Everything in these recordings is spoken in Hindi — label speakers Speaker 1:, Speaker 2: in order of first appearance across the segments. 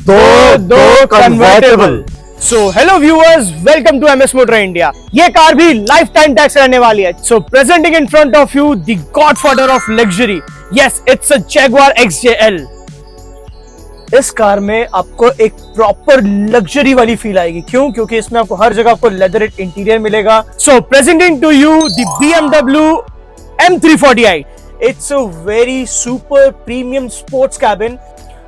Speaker 1: दो convertible. So hello viewers, welcome to MS motor India. ये कार भी लाइफ टाइम टैक्स रहने वाली है। So presenting in front of you the godfather of luxury, yes it's a Jaguar XJL। इस कार में आपको एक प्रॉपर लग्जरी वाली फील आएगी। क्यों? क्योंकि इसमें आपको हर जगह आपको लेदर इंटीरियर मिलेगा। So presenting to you the BMW M340i। It's a very super premium sports cabin.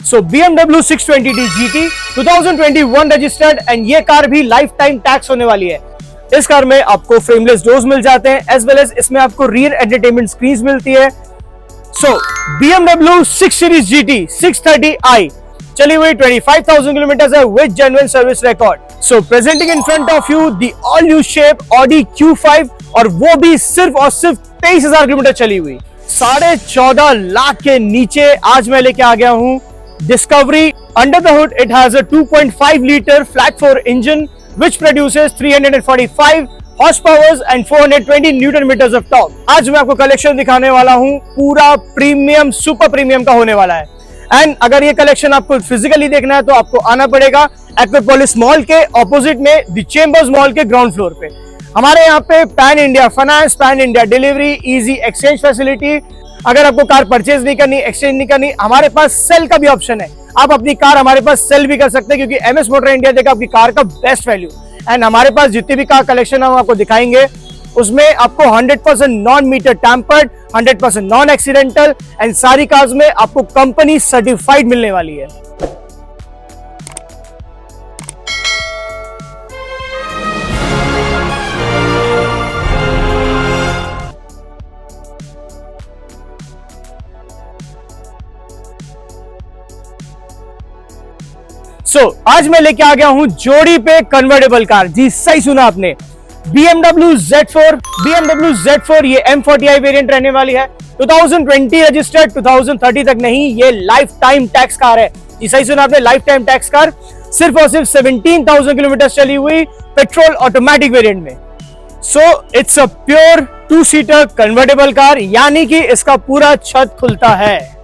Speaker 1: So BMW 620D GT 2021 registered and ये कार भी लाइफ टाइम टैक्स होने वाली है। इस कार में आपको फ्रेमलेस डोर्स मिल जाते हैं एज वेल एज इसमें आपको रियर एंटरटेनमेंट स्क्रीन मिलती है। So BMW 6 Series GT 630i चली हुई 25,000 किलोमीटर है with genuine service record. So presenting in front of you the all new shape Audi Q5 और वो भी सिर्फ और सिर्फ 23,000 किलोमीटर चली हुई। 14.5 लाख के नीचे आज मैं लेके आ गया हूं Discovery. Under the hood, it has a 2.5 liter flat 4 engine which produces 345 horsepower and 420 Newton meters of torque. आज मैं आपको कलेक्शन दिखाने वाला हूँ, पूरा प्रीमियम सुपर प्रीमियम का होने वाला है। एंड अगर ये कलेक्शन आपको फिजिकली देखना है तो आपको आना पड़ेगा एक्रोपोलिस मॉल के ऑपोजिट में द चेंबर्स मॉल के ग्राउंड फ्लोर पे। हमारे यहाँ पे pan India finance, pan India delivery, easy exchange facility. अगर आपको कार परचेज नहीं करनी, एक्सचेंज नहीं करनी, हमारे पास सेल का भी ऑप्शन है। आप अपनी कार हमारे पास सेल भी कर सकते हैं क्योंकि एमएस मोटर इंडिया देगा आपकी कार का बेस्ट वैल्यू। एंड हमारे पास जितनी भी कार कलेक्शन हम आपको दिखाएंगे उसमें आपको 100% non meter tampered, 100% non accidental and सारी कार्स में आपको कंपनी सर्टिफाइड मिलने वाली है। आज मैं लेके आ गया हूं जोड़ी पे कन्वर्टेबल कार। जी सही सुना आपने, BMW Z4 ये M40i वेरिएंट रहने वाली है। 2020 रजिस्टर्ड, 2030 तक नहीं, ये लाइफ टाइम टैक्स कार है। जी सही सुना आपने, लाइफ टाइम टैक्स कार। सिर्फ और सिर्फ 17,000 किलोमीटर चली हुई पेट्रोल ऑटोमेटिक वेरिएंट में। So it's a pure 2 seater convertible car, यानी कि इसका पूरा छत खुलता है।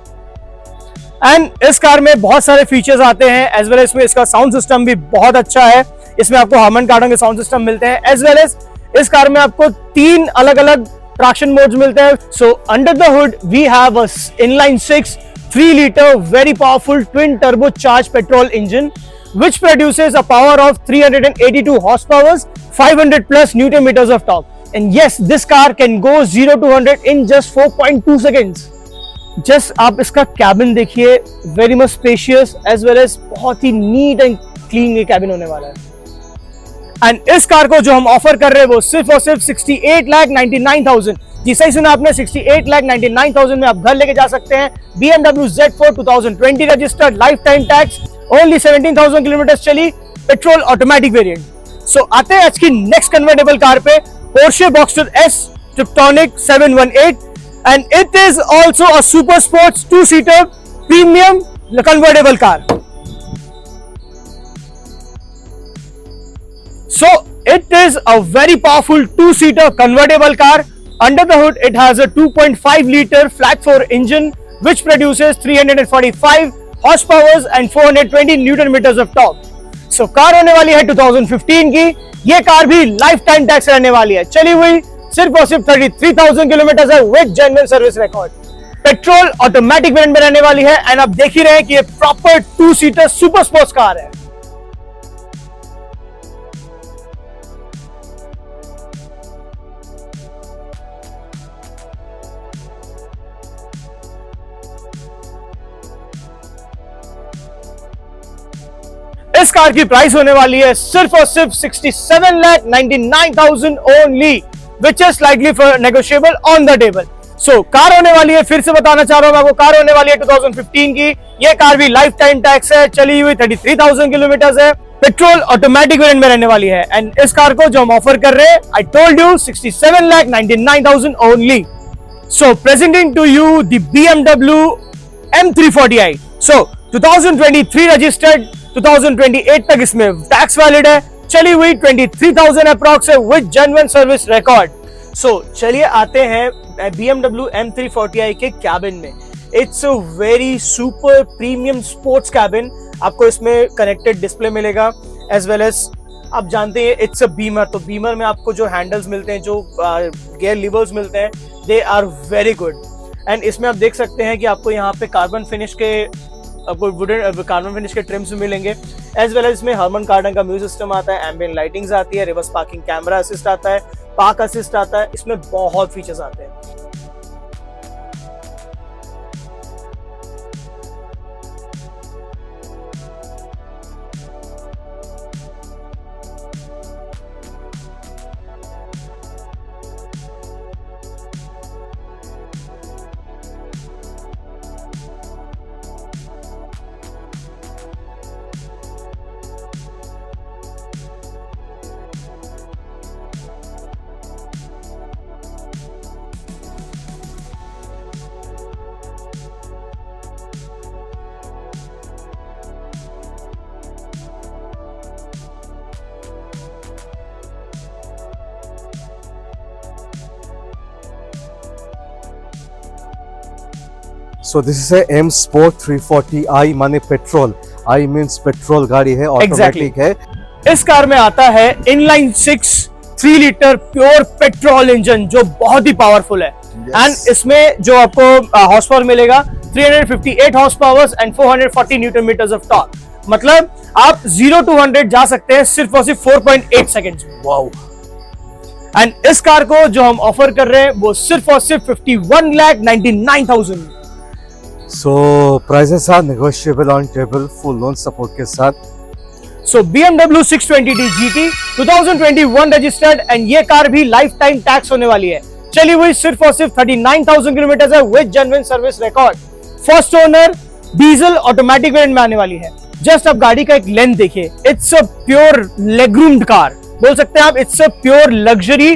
Speaker 1: एंड इस कार में बहुत सारे फीचर्स आते हैं एज वेल एज इसमें इसका साउंड सिस्टम भी बहुत अच्छा है। इसमें आपको हार्मन कार्डन के साउंड सिस्टम मिलते हैं एज वेल एज इस कार में आपको 3 अलग अलग ट्रैक्शन मोड्स मिलते हैं। So under the hood we have a inline 6 3 litre very powerful twin turbo charge petrol engine which produces a power of 382 horsepower, 500 plus Newton meters of torque. And yes, this car can go 0 to 100 in just 4.2 seconds. Just आप इसका कैबिन देखिए, very much spacious as well as बहुत ही नीट एंड क्लीन ये कैबिन होने वाला है। एंड इस कार को जो हम ऑफर कर रहे हैं वो सिर्फ और सिर्फ 68,99,000। जी सही सुना आपने, 68,99,000 में आप घर लेके जा सकते हैं। BMW Z4 2020 registered, life time tax, only 17,000 kilometre चली, पेट्रोल ऑटोमेटिक वेरिएंट। सो आते हैं आज की नेक्स्ट कन्वर्टेबल कार पे, Porsche Boxster S Tiptronic 718 and it is also a super sports 2-seater premium convertible car. So it is a very powerful 2-seater convertible car. Under the hood it has a 2.5 liter flat 4 engine which produces 345 horsepower and 420 Newton meters of torque. So car होने वाली है 2015 की। ये कार भी लाइफ टाइम टैक्स रहने वाली है। चली हुई सिर्फ और सिर्फ 33,000 किलोमीटर है with genuine service record. Petrol automatic variant में रहने वाली है एंड आप देख ही रहे हैं कि ये proper 2 seater super sports car है। इस कार की प्राइस होने वाली है सिर्फ और सिर्फ 67,99,000 only, which is slightly negotiable on the table. So car होने वाली है, फिर से बताना चाह रहा हूं मैं आपको, कार होने वाली है 2015 की। ये कार भी लाइफ टाइम टैक्स है, चली हुई 33,000 किलोमीटर है, पेट्रोल ऑटोमेटिक वेरिएंट में रहने वाली है। एंड इस कार को जो हम ऑफर कर रहे हैं, I told you 67,99,000 only. So presenting to you the BMW M340i। So 2023 registered, 2028 तक इसमें टैक्स वैलिड है, चली हुई 23,000 अप्रॉक्स है विद जेन्युइन सर्विस रिकॉर्ड। सो चलिए आते हैं BMW M340i के कैबिन में। It's a very super premium sports cabin. आपको इसमें कनेक्टेड डिस्प्ले मिलेगा एज वेल एज आप जानते हैं इट्स अ बीमर, तो बीमर में आपको जो हैंडल्स मिलते हैं, जो गियर लिवर्स मिलते हैं, they are very good. And इसमें आप देख सकते हैं कि आपको यहाँ पे कार्बन फिनिश के ट्रिम्स मिलेंगे एज वेल एज इसमें हर्मन कार्डन का म्यूजिक सिस्टम आता है, एम्बिएंट लाइटिंग्स आती है, रिवर्स पार्किंग कैमरा असिस्ट आता है, पार्क असिस्ट आता है, इसमें बहुत फीचर्स आते हैं।
Speaker 2: So this is a M Sport 340i माने पेट्रोल, I means पेट्रोल गाड़ी है, ऑटोमेटिक है।
Speaker 1: इस कार में आता है inline 6 3 litre pure petrol engine जो बहुत ही पावरफुल है। एंड इसमें जो आपको हॉर्स पावर मिलेगा 358 horse power and 440 newton metres of torque, मतलब आप 0 to 100 जा सकते हैं सिर्फ और सिर्फ 4.8 सेकेंड्स में। वाओ। एंड इस कार को जो हम ऑफर कर रहे हैं वो सिर्फ और सिर्फ 51,99,000।
Speaker 2: So prices are negotiable on table, full loan support के साथ।
Speaker 1: So BMW 620D GT 2021 registered and ये कार भी लाइफ टाइम टैक्स होने वाली है। चली हुई सिर्फ और सिर्फ 39,000 किलोमीटर है with genuine service record. First owner diesel automatic variant में आने वाली है। जस्ट आप गाड़ी का एक लेंथ देखिए, इट्स अ प्योर लेगरूम्ड कार बोल सकते हैं आप, it's a pure luxury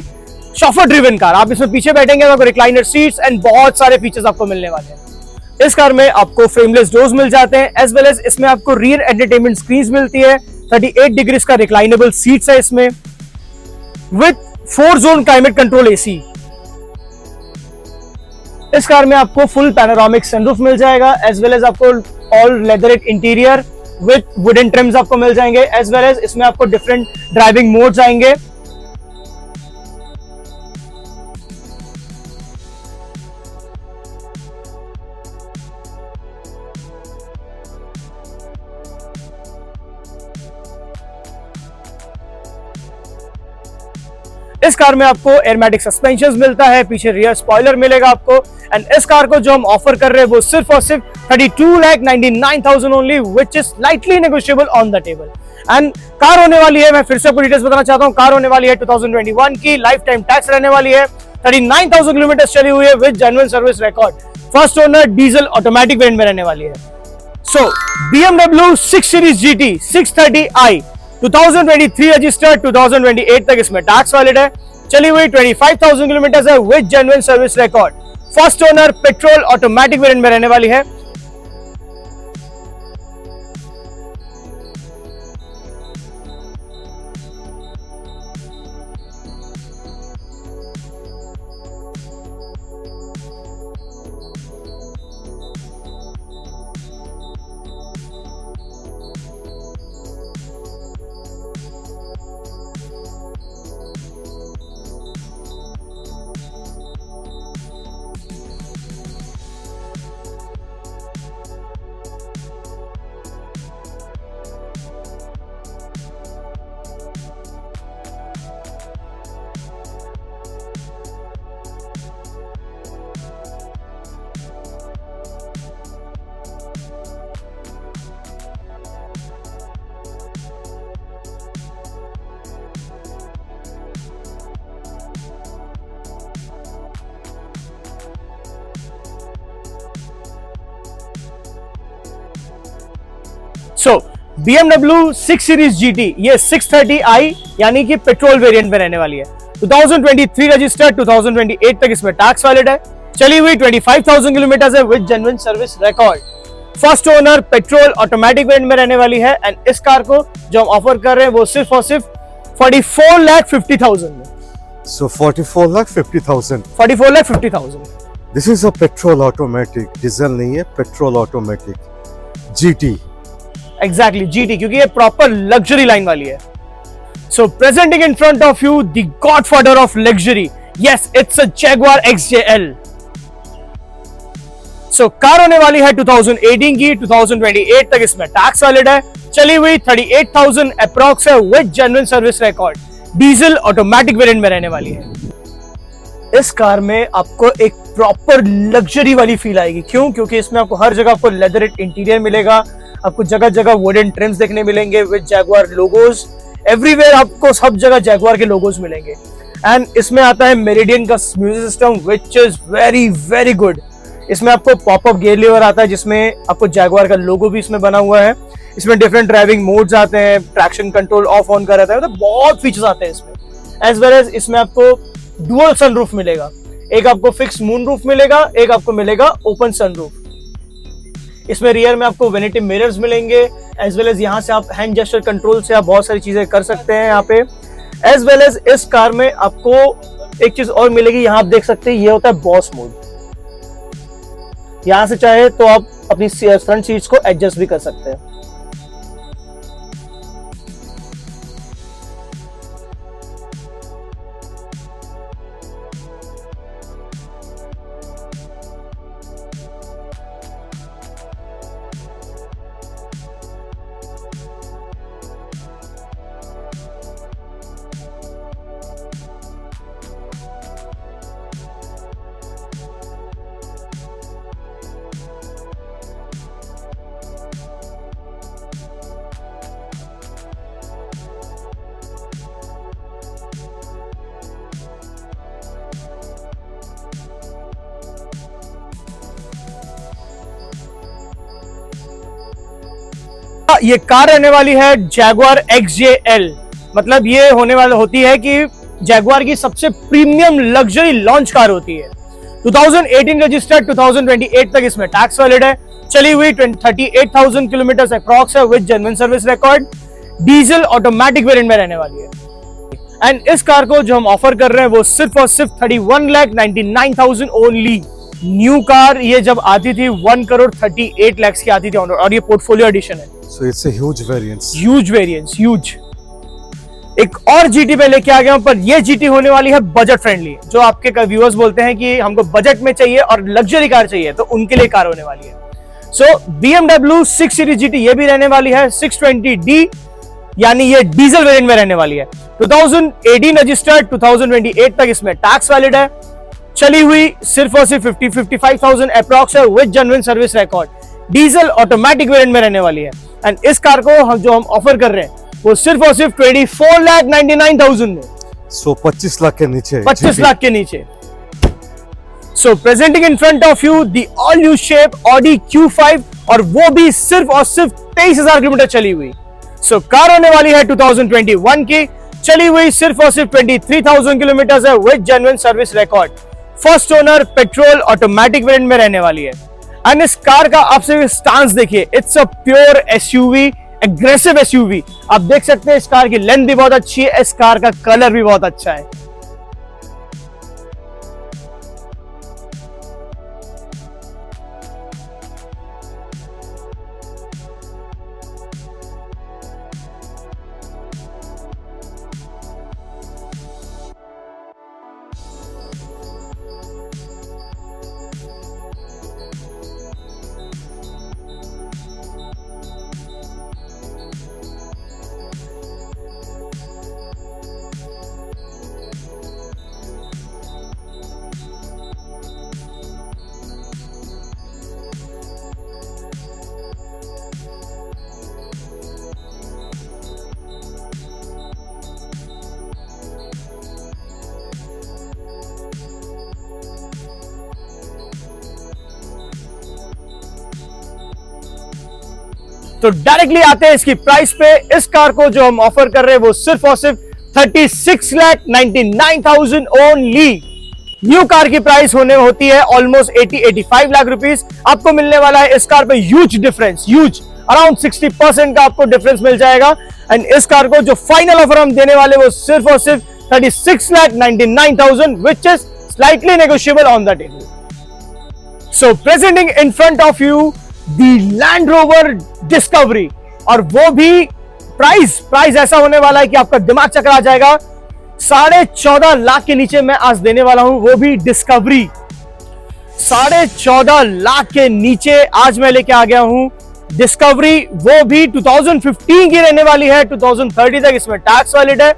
Speaker 1: chauffeur driven car. आप इसमें पीछे बैठेंगे आपको रिक्लाइनर सीट्स एंड बहुत सारे फीचर्स आपको मिलने वाले हैं। इस कार में आपको फ्रेमलेस डोर्स मिल जाते हैं एज वेल एज इसमें आपको रियर एंटरटेनमेंट स्क्रीन मिलती है, 38 डिग्रीज का रिक्लाइनेबल सीट्स है इसमें with 4 zone climate control AC. इस कार में आपको फुल पैनोरामिक सनरूफ मिल जाएगा एज वेल एज आपको all leather interior with wooden TRIMS आपको मिल जाएंगे एज वेल एज इसमें आपको डिफरेंट ड्राइविंग मोड्स आएंगे। इस कार में आपको एयरमैटिक सस्पेंशन मिलता है, पीछे रियर स्पॉइलर मिलेगा आपको। एंड इस कार को जो हम ऑफर कर रहे हैं वो सिर्फ और सिर्फ 32,99,000 only, which is slightly negotiable on the table. And car होने वाली है, मैं फिर से आपको डिटेल्स बताना चाहता हूं, कार होने वाली है 2021 की, लाइफ टाइम टैक्स रहने वाली है, 39,000 किलोमीटर चली हुई है with genuine service record. First owner diesel automatic variant में रहने वाली है। सो BMW 6 series GT 630i 2023 registered, 2028 तक इसमें टैक्स वैलिड है, चली हुई 25,000 किलोमीटर है with genuine service record. First owner petrol automatic variant में रहने वाली है। सो BMW 6 सीरीज GT ये 630i यानी कि पेट्रोल वेरिएंट में रहने वाली है, 2023 रजिस्टर्ड, 2028 तक इसमें टैक्स वैलिड है, चली हुई 25,000 किलोमीटर है with genuine service record. First owner petrol automatic variant में रहने वाली है। एंड इस कार को जो हम ऑफर कर रहे हैं वो सिर्फ और सिर्फ 44,50,000 में।
Speaker 2: So 44,50,000
Speaker 1: 44,50,000
Speaker 2: this is a petrol automatic, diesel नहीं है, petrol automatic GT।
Speaker 1: Exactly GT, क्योंकि ये प्रॉपर लग्जरी लाइन वाली है। So presenting in front of you the godfather of luxury, yes it's a Jaguar XJL। So car होने वाली है 2018 की, 2028 तक इसमें टैक्स वैलिड है, चली हुई 38,000 अप्रॉक्स है with genuine service record, diesel automatic variant में रहने वाली है। इस कार में आपको एक प्रॉपर लग्जरी वाली फील आएगी। क्यों? क्योंकि इसमें आपको हर जगह आपको लेदर इंटीरियर मिलेगा, आपको जगह जगह वुडन ट्रिम्स देखने मिलेंगे विद जैगुआर लोगोज, एवरीवेयर आपको सब जगह जैगुआर के लोगोज मिलेंगे। एंड इसमें आता है मेरिडियन का music system which is very very good. इसमें आपको पॉपअप गियर लीवर आता है जिसमें आपको जैगुआर का लोगो भी इसमें बना हुआ है। इसमें डिफरेंट ड्राइविंग मोड्स आते हैं, ट्रैक्शन कंट्रोल ऑफ ऑन कर रहता है, मतलब बहुत फीचर्स आते हैं इसमें। एज वेल एज इसमें आपको डुअल सनरूफ मिलेगा, एक आपको फिक्स मून रूफ मिलेगा, एक आपको मिलेगा ओपन सनरूफ। इसमें रियर में आपको वेनिटी मिरर्स मिलेंगे, एज वेल एज यहाँ से आप हैंड जेस्चर कंट्रोल से आप बहुत सारी चीजें कर सकते हैं यहाँ पे। एज वेल एज इस कार में आपको एक चीज और मिलेगी, यहाँ आप देख सकते हैं ये होता है बॉस मोड। यहां से चाहे तो आप अपनी फ्रंट सीट्स को एडजस्ट भी कर सकते हैं। ये कार रहने वाली है जैगुआर XJL, मतलब ये होने वाला होती है कि जैगुआर की सबसे प्रीमियम लग्जरी लॉन्च कार होती है। 2018 रजिस्टर्ड, 2028 तक इसमें टैक्स वैलिड है, चली हुई 38,000 किलोमीटर अप्रॉक्स है with genuine service record, diesel automatic variant में रहने वाली है। एंड इस कार को जो हम ऑफर कर रहे हैं वो सिर्फ और सिर्फ 31,99,000 ओनली। न्यू कार ये जब आती थी 1,38 लाख की आती थी, और ये पोर्टफोलियो एडिशन है।
Speaker 2: So it's a huge variance.
Speaker 1: Huge variance, huge. एक और GT पे लेके आ गया हूं, पर ये GT होने वाली है बजट फ्रेंडली। जो आपके व्यूअर्स बोलते हैं कि हमको बजट में चाहिए और लग्जरी कार चाहिए, तो उनके लिए कार होने वाली है। सो BMW 6 सीरीज GT ये भी रहने वाली है 620D, यानी ये डीजल वेरिएंट में रहने वाली है। 2018 रजिस्टर्ड, 2028 तक इसमें टैक्स वैलिड है, चली हुई सिर्फ और सिर्फ 55,000 अप्रॉक्स है with genuine service record, diesel automatic variant में रहने वाली है। एंड इस कार को जो हम ऑफर कर रहे हैं वो सिर्फ और सिर्फ 24,99,000 में।
Speaker 2: सो 25 लाख के नीचे,
Speaker 1: 25 लाख के नीचे। So presenting in front of you the all new shape Audi Q5, और वो भी सिर्फ और सिर्फ 23,000 किलोमीटर चली हुई। सो कार होने वाली है 2021 की, चली हुई सिर्फ और सिर्फ 23,000 किलोमीटर है with genuine service record, first owner, petrol automatic variant में रहने वाली है। एंड इस कार का आप सिर्फ स्टांस देखिए, it's a pure SUV, aggressive SUV। आप देख सकते हैं इस कार की लेंथ भी बहुत अच्छी है, इस कार का कलर भी बहुत अच्छा है। तो डायरेक्टली आते हैं इसकी प्राइस पे। इस कार को जो हम ऑफर कर रहे हैं वो सिर्फ और सिर्फ 36,99,000 ओनली। न्यू कार की प्राइस होती है ऑलमोस्ट 80-85 लाख रुपीस। आपको मिलने वाला है इस कार पे ह्यूज डिफरेंस, ह्यूज अराउंड 60% का आपको डिफरेंस मिल जाएगा। एंड इस कार को जो फाइनल ऑफर हम देने वाले वो सिर्फ और सिर्फ 36,99,000 which is slightly negotiable on the table. So presenting in front of you the land rover discovery, और वो भी प्राइस ऐसा होने वाला है कि आपका दिमाग चक्कर आ जाएगा। 14.5 लाख के नीचे मैं आज देने वाला हूं, वो भी डिस्कवरी। 14.5 लाख के नीचे आज मैं लेके आ गया हूं डिस्कवरी, वो भी 2015 की रहने वाली है, 2030 तक इसमें टैक्स वैलिड है,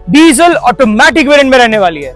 Speaker 1: डीजल ऑटोमेटिक वेरिएंट में रहने वाली है।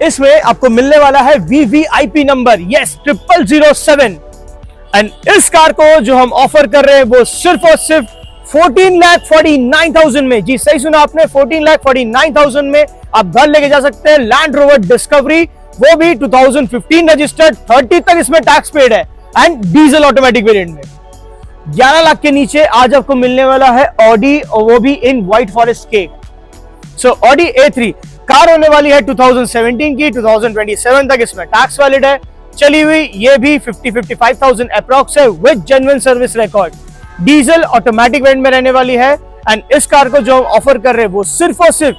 Speaker 1: इसमें आपको मिलने वाला है VVIP नंबर, यस 0007। एंड इस कार को जो हम ऑफर कर रहे हैं वो सिर्फ और सिर्फ 14,49,000 में, जी सही सुना आपने, 14,49,000 में आप घर लेके जा सकते हैं लैंड रोवर डिस्कवरी, वो भी 2015 रजिस्टर्ड, 30 तक इसमें टैक्स पेड है एंड डीजल ऑटोमेटिक वेरिएंट में। 11 लाख के नीचे आज आपको मिलने वाला है ऑडी, और वो भी इन व्हाइट फॉरेस्ट केक। सो ऑडी A3 कार होने वाली है 2017 की, 2027 तक इसमें टैक्स वैलिड है, चली हुई, ये भी 50-55,000 अप्रॉक्स है with genuine service record, diesel automatic variant में रहने वाली है। एंड इस कार को जो हम ऑफर कर रहे हैं वो सिर्फ और सिर्फ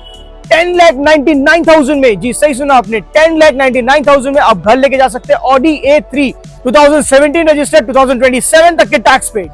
Speaker 1: 10,99,000 में, जी सही सुना आपने, 10,99,000 में आप घर लेके जा सकते हैं ऑडी A3 2017 रजिस्टर्ड, 2027 तक के टैक्स पेड।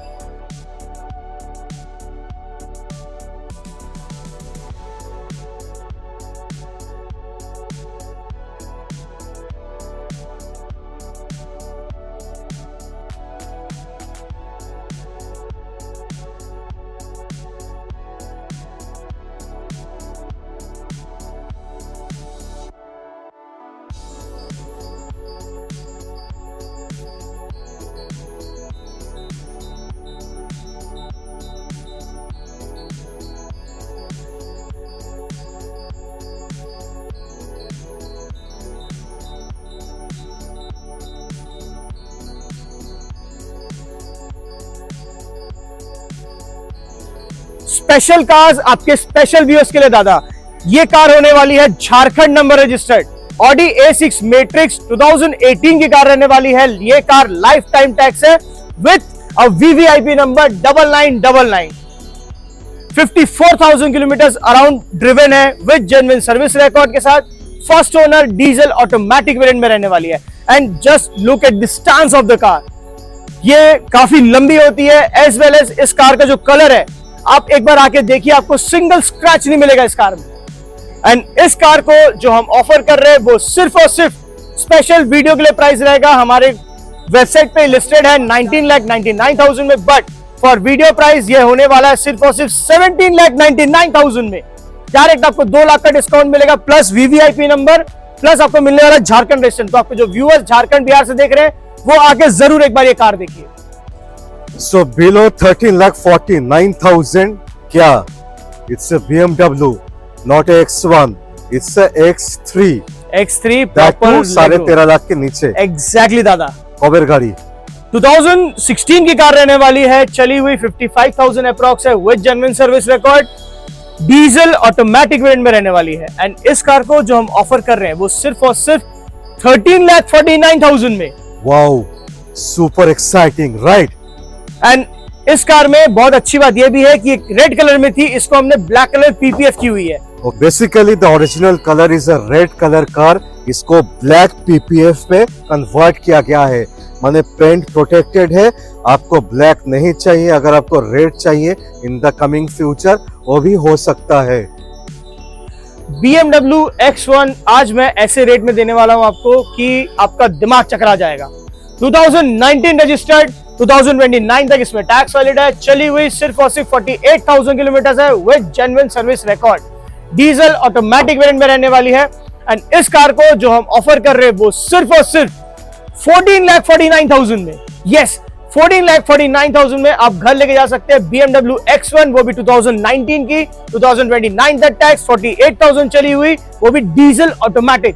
Speaker 1: स्पेशल कार्स आपके स्पेशल व्यूअर्स के लिए दादा, ये कार होने वाली है Jharkhand number registered Audi A6 matrix, 2018 की कार रहने वाली है। ये कार लाइफ टाइम टैक्स है with a VVIP number 9999, 54,000 kilometre around driven है विद जेन्युइन सर्विस रिकॉर्ड के साथ, first owner, diesel automatic variant में रहने वाली है। And just look at the stance of the car, ये काफी लंबी होती है, एज वेल एज इस कार का जो कलर है आप एक बार आके देखिए, आपको सिंगल स्क्रैच नहीं मिलेगा इस कार में। एंड इस कार को जो हम ऑफर कर रहे हैं वो सिर्फ और सिर्फ स्पेशल वीडियो के लिए प्राइस रहेगा, हमारे वेबसाइट पे लिस्टेड है 19,99,000 में, बट फॉर वीडियो प्राइस ये होने वाला है सिर्फ और सिर्फ 17,99,000 में। डायरेक्ट आपको 2 लाख का डिस्काउंट मिलेगा प्लस VVIP नंबर, प्लस आपको मिलने वाला झारखंड रजिस्ट्रेशन। तो आपको जो व्यूअर्स झारखंड बिहार से देख रहे हैं वो आके जरूर एक बार ये कार देखिए।
Speaker 2: So below 13,49,000 क्या? It's a BMW, not a X1. It's a X3.
Speaker 1: X3
Speaker 2: That
Speaker 1: proper
Speaker 2: too 13.5 lakh के नीचे।
Speaker 1: एग्जैक्टली दादा।
Speaker 2: कॉबर गाड़ी
Speaker 1: 2016 की कार रहने वाली है, चली हुई 55,000 अप्रॉक्स है with genuine service record, diesel automatic variant में रहने वाली है। एंड इस कार को जो हम ऑफर कर रहे हैं वो सिर्फ और सिर्फ 13,49,000 में।
Speaker 2: Wow, super exciting, right.
Speaker 1: And इस कार में बहुत अच्छी बात यह भी है कि रेड कलर में थी, इसको हमने ब्लैक कलर PPF की हुई है।
Speaker 2: Basically the original colour is a red colour car, इसको ब्लैक PPF पे कन्वर्ट किया गया है, माने पेंट प्रोटेक्टेड है। आपको ब्लैक नहीं चाहिए, अगर आपको रेड चाहिए इन द कमिंग फ्यूचर वो भी हो सकता है।
Speaker 1: BMW X1 आज मैं ऐसे रेट में देने वाला हूं आपको कि आपका दिमाग चकरा जाएगा। 2019 रजिस्टर्ड, 2029 तक इसमें टैक्स वैलिड है। चली हुई सिर्फ और सिर्फ 48,000 किलोमीटर है with genuine service record. Diesel automatic variant में रहने वाली है एंड इस कार को जो हम ऑफर कर रहे हैं वो सिर्फ और सिर्फ 14,49,000 में। यस, 14,49,000 में आप घर लेके जा सकते हैं BMW X1, वो भी 2019 की, 2029 तक टैक्स, 48,000 चली हुई, वो भी डीजल ऑटोमेटिक।